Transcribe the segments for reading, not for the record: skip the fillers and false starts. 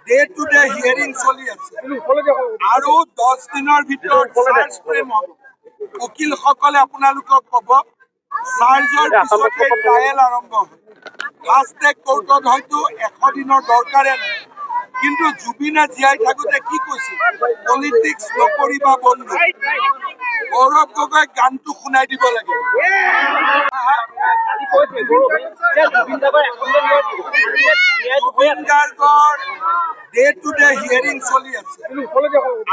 Day to day hearing চলি আছে আৰু 10 দিনৰ ভিতৰত চাৰ্জ ফ্ৰেম হ'ব। উকিলসকলে আপোনালোকক ক'ব চাৰ্জৰ পিছতে ট্ৰায়েল আৰম্ভ হ'ব। লাষ্ট ডে কোৰ্টত হয়তো 100 দিনৰ দৰকাৰে নাই, কিন্তু জুবিনে জীয়াই থাকোঁতে কি কৈছিল, পলিটিক্স নকৰিবা বন্ধু। গৌৰৱ গগৈ গানটো শুনাই দিব লাগে। ডে টু ডে হিয়াৰিং চলি আছে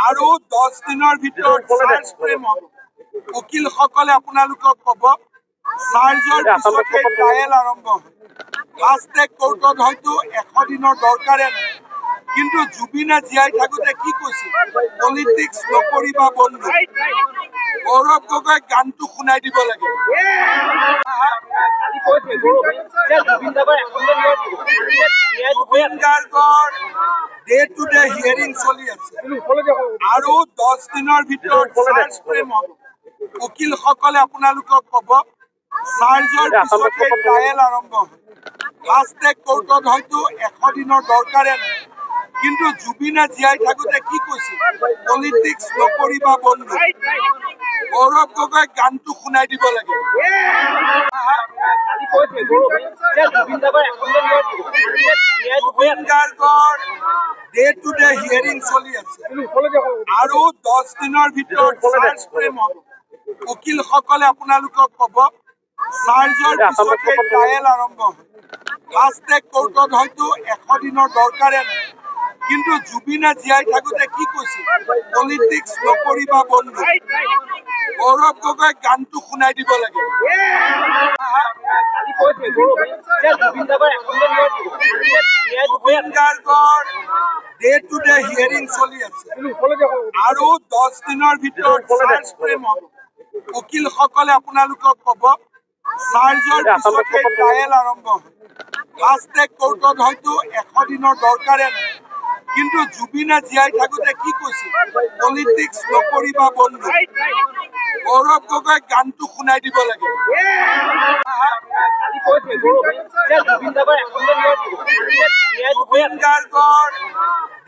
আৰু 10 দিনৰ ভিতৰত চাৰ্জ ফ্ৰেম হ'ব। উকিলসকলে আপোনালোকক ক'ব চাৰ্জৰ পিছতে ট্ৰায়েল আৰম্ভ হ'ব। লাষ্ট ডে কোৰ্টত হয়তো 100 দিনৰ দৰকাৰে নাই, কিন্তু জুবিনে জীয়াই থাকোঁতে কি কৈছিল, পলিটিক্স নকৰিবা বন্ধু। গৌৰৱ গগৈ গানটো শুনাই দিব লাগে। ডে টু ডে হিয়াৰিং চলি আছে আৰু 10 দিনৰ ভিতৰত চাৰ্জ ফ্ৰেম হ'ব। উকিলসকলে আপোনালোকক ক'ব চাৰ্জৰ পিছতে ট্ৰায়েল আৰম্ভ হ'ব। লাষ্ট ডে কোৰ্টত হয়তো 100 দিনৰ দৰকাৰে নাই, কিন্তু জুবিনে জীয়াই থাকোঁতে কি কৈছিল, পলিটিক্স নকৰিবা বন্ধু। গৌৰৱ গগৈ গানটো শুনাই দিব লাগে। ডে টু ডে হিয়াৰিং চলি আছে আৰু 10 দিনৰ ভিতৰত চাৰ্জ ফ্ৰেম হ'ব। উকিলসকলে আপোনালোকক ক'ব চাৰ্জৰ পিছতে ট্ৰায়েল আৰম্ভ হ'ব। লাষ্ট ডে কোৰ্টত হয়তো 100 দিনৰ দৰকাৰে নাই, কিন্তু জুবিনে জীয়াই থাকোঁতে কি কৈছিল, পলিটিক্স নকৰিবা বন্ধু। গৌৰৱ গগৈ গানটো শুনাই দিব লাগে। ডে টু ডে হিয়াৰিং চলি আছে আৰু 10 দিনৰ ভিতৰত চাৰ্জ ফ্ৰেম হ'ব। উকিলসকলে আপোনালোকক ক'ব চাৰ্জৰ পিছতে ট্ৰায়েল আৰম্ভ হ'ব। লাষ্ট ডে কোৰ্টত হয়তো 100 দিনৰ দৰকাৰে নাই, কিন্তু জুবিনে জীয়াই থাকোঁতে কি কৈছিল, পলিটিক্স নকৰিবা বন্ধু। গৌৰৱ গগৈ গানটো শুনাই দিব লাগে।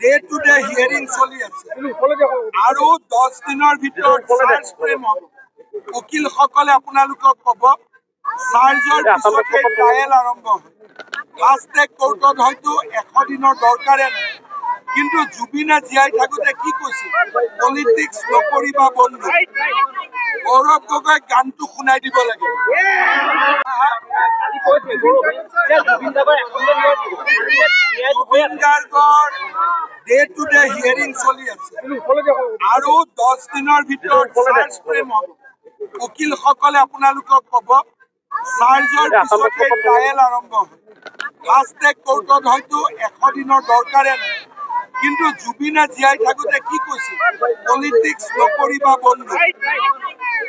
ডে টু ডে হিয়াৰিং চলি আছে আৰু 10 দিনৰ ভিতৰত চাৰ্জ ফ্ৰেম হ'ব। উকিলসকলে আপোনালোকক ক'ব চাৰ্জৰ পিছতে ট্ৰায়েল আৰম্ভ হ'ব। লাষ্ট ডে কোৰ্টত হয়তো 100 দিনৰ দৰকাৰে নাই, কিন্তু জুবিনে জীয়াই থাকোঁতে কি কৈছিল, পলিটিক্স নকৰিবা বন্ধু। গৌৰৱ গগৈ গানটো শুনাই দিব লাগে। ডে টু ডে হিয়াৰিং চলি আছে আৰু 10 দিনৰ ভিতৰত চাৰ্জ ফ্ৰেম হ'ব। উকিলসকলে আপোনালোকক ক'ব চাৰ্জৰ পিছতে ট্ৰায়েল আৰম্ভ হ'ব। লাষ্ট ডে কোৰ্টত হয়তো 100 দিনৰ দৰকাৰে নাই, কিন্তু জুবিনে জীয়াই থাকোঁতে কি কৈছিল, পলিটিক্স নকৰিবা বন্ধু।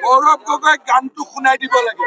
গৌৰৱ গগৈ গানটো শুনাই দিব লাগে।